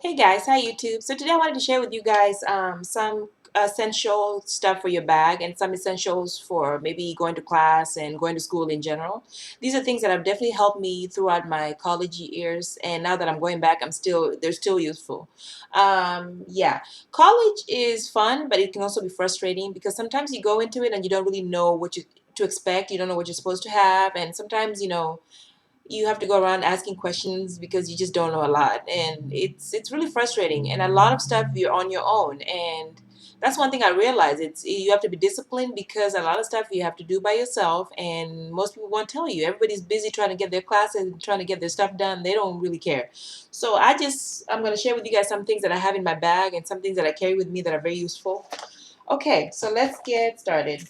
Hey guys, hi YouTube. So today I wanted to share with you guys some essential stuff for your bag and some essentials for maybe going to class and going to school in general. These are things that have definitely helped me throughout my college years, and now that I'm going back, they're still useful. Yeah, college is fun, but it can also be frustrating because sometimes you go into it and you don't really know what you to expect. You don't know what you're supposed to have, and sometimes you have to go around asking questions because you just don't know a lot, and it's really frustrating, and a lot of stuff you're on your own. And that's one thing I realized. It's you have to be disciplined because a lot of stuff you have to do by yourself, and most people won't tell you. Everybody's busy trying to get their classes and trying to get their stuff done. They don't really care. So I'm going to share with you guys some things that I have in my bag and some things that I carry with me that are very useful. Okay, so let's get started.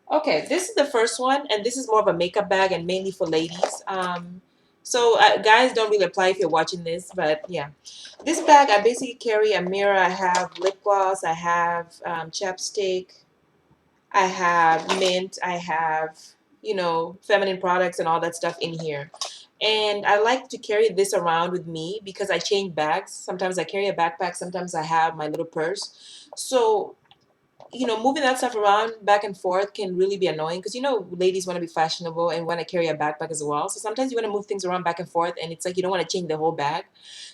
Okay, this is the first one, and this is more of a makeup bag and mainly for ladies. Guys don't really apply if you're watching this, but yeah. This bag, I basically carry a mirror, I have lip gloss, I have chapstick, I have mint, I have, feminine products and all that stuff in here. And I like to carry this around with me because I change bags. Sometimes I carry a backpack, sometimes I have my little purse. So moving that stuff around back and forth can really be annoying because ladies want to be fashionable and want to carry a backpack as well. So sometimes you want to move things around back and forth, and it's like you don't want to change the whole bag.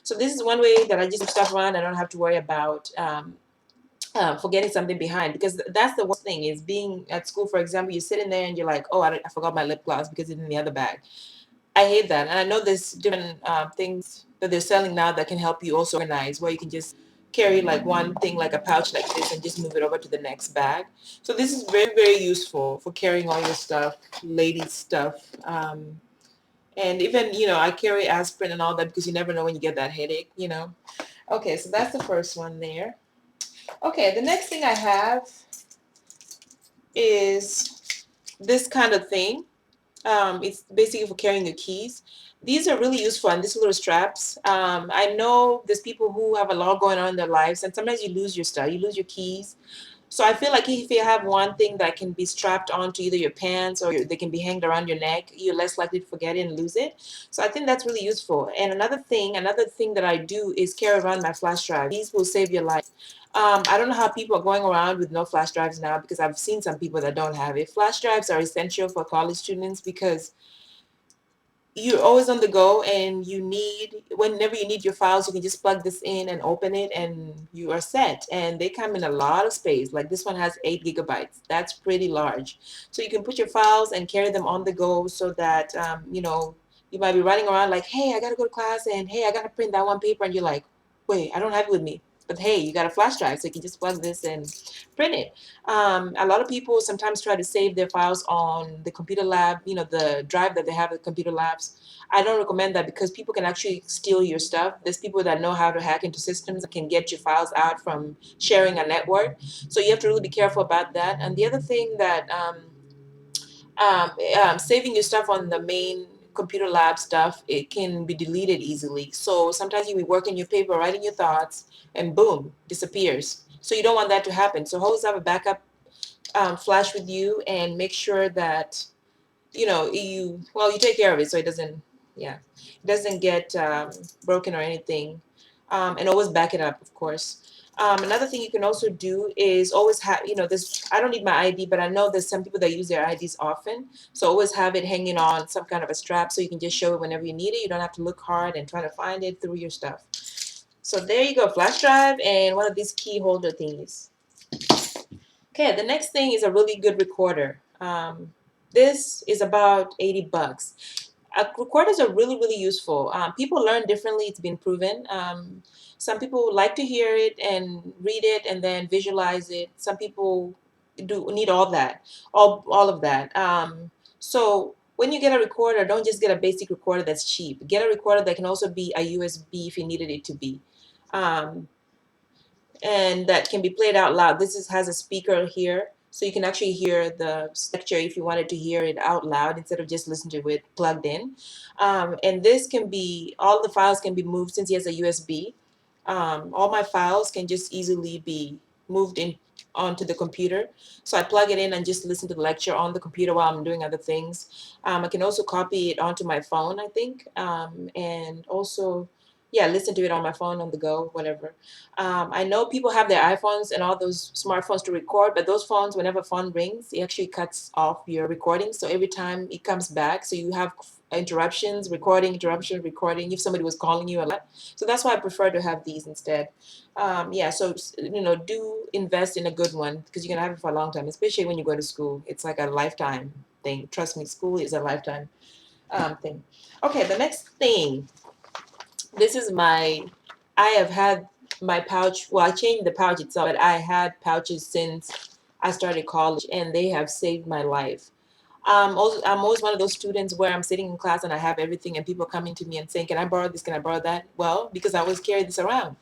So this is one way that I just move stuff around. I don't have to worry about forgetting something behind, because that's the worst thing is being at school. For example, you sit in there and you're like, oh, I forgot my lip gloss because it's in the other bag. I hate that. And I know there's different things that they're selling now that can help you also organize, where you can just carry like one thing, like a pouch like this, and just move it over to the next bag. So this is very, very useful for carrying all your stuff, ladies' stuff. And even, I carry aspirin and all that because you never know when you get that headache. Okay, so that's the first one there. Okay, the next thing I have is this kind of thing. It's basically for carrying your keys. These are really useful, and these little straps. I know there's people who have a lot going on in their lives, and sometimes you lose your stuff, you lose your keys. So I feel like if you have one thing that can be strapped onto either your pants or they can be hanged around your neck, you're less likely to forget it and lose it. So I think that's really useful. And another thing that I do is carry around my flash drive. These will save your life. I don't know how people are going around with no flash drives now, because I've seen some people that don't have it. Flash drives are essential for college students because you're always on the go, and whenever you need your files, you can just plug this in and open it and you are set. And they come in a lot of space. Like this one has 8 GB. That's pretty large. So you can put your files and carry them on the go, so that you might be running around like, hey, I gotta go to class, and hey, I gotta print that one paper, and you're like, wait, I don't have it with me. But hey, you got a flash drive, so you can just plug this and print it. A lot of people sometimes try to save their files on the computer lab, the drive that they have at computer labs. I don't recommend that because people can actually steal your stuff. There's people that know how to hack into systems and can get your files out from sharing a network. So you have to really be careful about that. And the other thing that saving your stuff on the main computer lab stuff, it can be deleted easily. So sometimes you'll be working your paper, writing your thoughts, and boom, disappears. So you don't want that to happen. So always have a backup flash with you, and make sure that you take care of it so it doesn't, yeah, it doesn't get broken or anything. And always back it up, of course. Another thing you can also do is always have, this, I don't need my ID, but I know there's some people that use their IDs often. So always have it hanging on some kind of a strap so you can just show it whenever you need it. You don't have to look hard and try to find it through your stuff. So there you go, flash drive and one of these key holder thingies. Okay, the next thing is a really good recorder. This is about 80 bucks. Recorders are really, really useful. People learn differently, it's been proven. Some people like to hear it and read it and then visualize it. Some people do need all of that. So when you get a recorder, don't just get a basic recorder that's cheap. Get a recorder that can also be a USB if you needed it to be. Um, and that can be played out loud. Has a speaker here, so you can actually hear the lecture if you wanted to hear it out loud instead of just listen to it plugged in. And this can be, all the files can be moved since he has a USB. All my files can just easily be moved in onto the computer. So I plug it in and just listen to the lecture on the computer while I'm doing other things. I can also copy it onto my phone, I think, and also yeah, listen to it on my phone on the go, whatever. I know people have their iPhones and all those smartphones to record, but those phones, whenever phone rings, it actually cuts off your recording. So every time it comes back, so you have interruptions, recording, interruption, recording. If somebody was calling you a lot, so that's why I prefer to have these instead. Yeah, so do invest in a good one because you're gonna have it for a long time, especially when you go to school. It's like a lifetime thing. Trust me, school is a lifetime thing. Okay, the next thing, this is my, I have had my pouch, well, I changed the pouch itself, but I had pouches since I started college and they have saved my life. Also, I'm always one of those students where I'm sitting in class and I have everything and people coming to me and saying, can I borrow this? Can I borrow that? Well, because I always carry this around.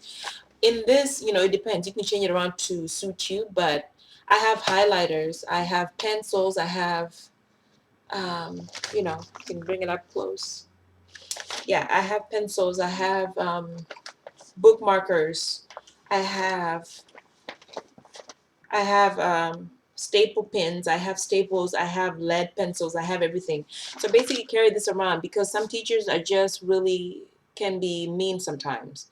In this, it depends. You can change it around to suit you, but I have highlighters, I have pencils, I have, you can bring it up close. Yeah, I have pencils, I have bookmarkers. I have I have staple pins. I have staples. I have lead pencils. I have everything. So basically, carry this around because some teachers are just really can be mean sometimes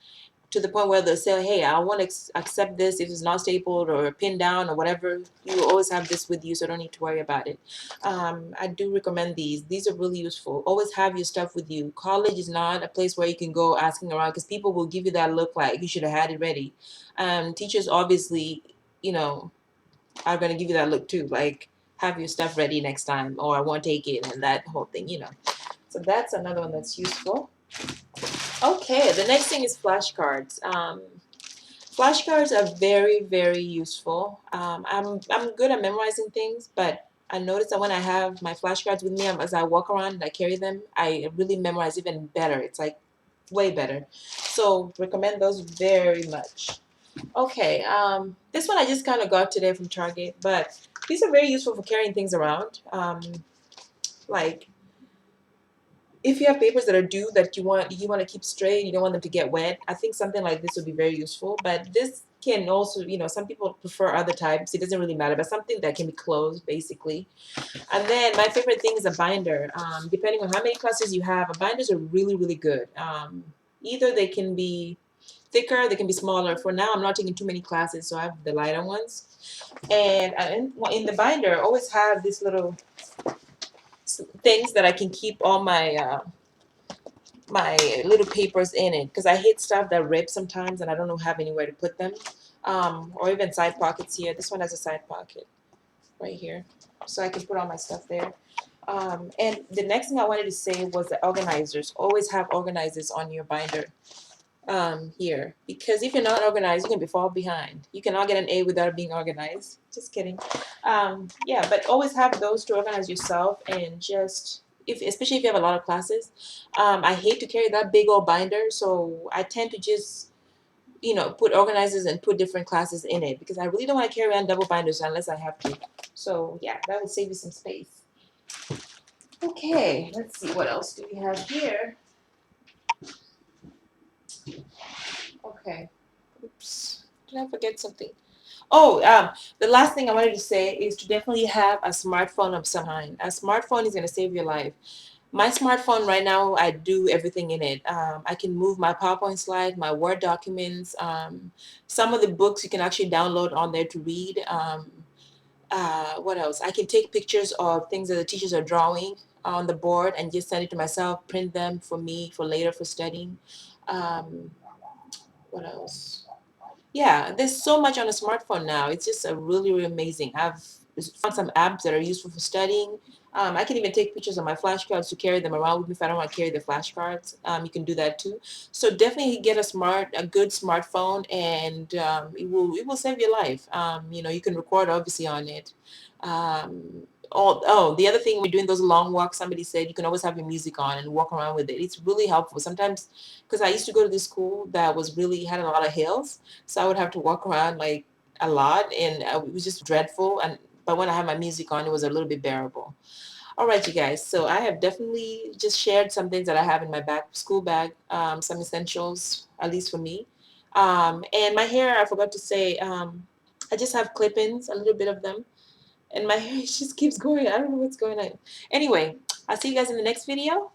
to the point where they'll say, "Hey, I want to accept this if it's not stapled or pinned down or whatever." You will always have this with you, so don't need to worry about it. I do recommend these. These are really useful. Always have your stuff with you. College is not a place where you can go asking around because people will give you that look like you should have had it ready. Teachers obviously, you know, are going to give you that look too, like have your stuff ready next time, or I won't take it, and that whole thing. So that's another one that's useful. Okay, the next thing is flashcards. Flashcards are very, very useful. I'm good at memorizing things, but I notice that when I have my flashcards with me, as I walk around and I carry them, I really memorize even better. It's like way better. So recommend those very much. Okay, this one I just kind of got today from Target, but these are very useful for carrying things around. Like if you have papers that are due that you want to keep straight, you don't want them to get wet, I think something like this would be very useful. But this can also, some people prefer other types. It doesn't really matter, but something that can be closed basically. And then my favorite thing is a binder. Depending on how many classes you have, binders are really, really good. Either they can be thicker, they can be smaller. For now, I'm not taking too many classes, so I have the lighter ones. And in the binder, I always have these little things that I can keep all my little papers in it because I hate stuff that rips sometimes and I don't know have anywhere to put them. Or even side pockets here. This one has a side pocket right here, so I can put all my stuff there. And the next thing I wanted to say was the organizers. Always have organizers on your binder here because if you're not organized, you can be fall behind. You cannot get an A without being organized. Just kidding. Yeah, but always have those to organize yourself and just if especially if you have a lot of classes. I hate to carry that big old binder, so I tend to just put organizers and put different classes in it because I really don't want to carry around double binders unless I have to. So yeah, that would save you some space. Okay, let's see what else do we have here. Okay. Oops. Did I forget something? Oh, the last thing I wanted to say is to definitely have a smartphone of some kind. A smartphone is going to save your life. My smartphone right now, I do everything in it. I can move my PowerPoint slide, my Word documents. Some of the books you can actually download on there to read. What else? I can take pictures of things that the teachers are drawing on the board and just send it to myself, print them for me for later for studying. Um, what else? Yeah, there's so much on a smartphone now. It's just a really, really amazing. I've found some apps that are useful for studying. I can even take pictures of my flashcards to carry them around with me if I don't want to carry the flashcards. You can do that too. So definitely get a good smartphone, and it will save your life. You can record obviously on it. The other thing, when you're doing those long walks, somebody said you can always have your music on and walk around with it. It's really helpful. Sometimes, because I used to go to this school that was really had a lot of hills, so I would have to walk around like a lot, and it was just dreadful. But when I had my music on, it was a little bit bearable. All right, you guys. So I have definitely just shared some things that I have in my school bag, some essentials, at least for me. And my hair, I forgot to say, I just have clip-ins, a little bit of them, and my hair just keeps going. I don't know what's going on. Anyway, I'll see you guys in the next video.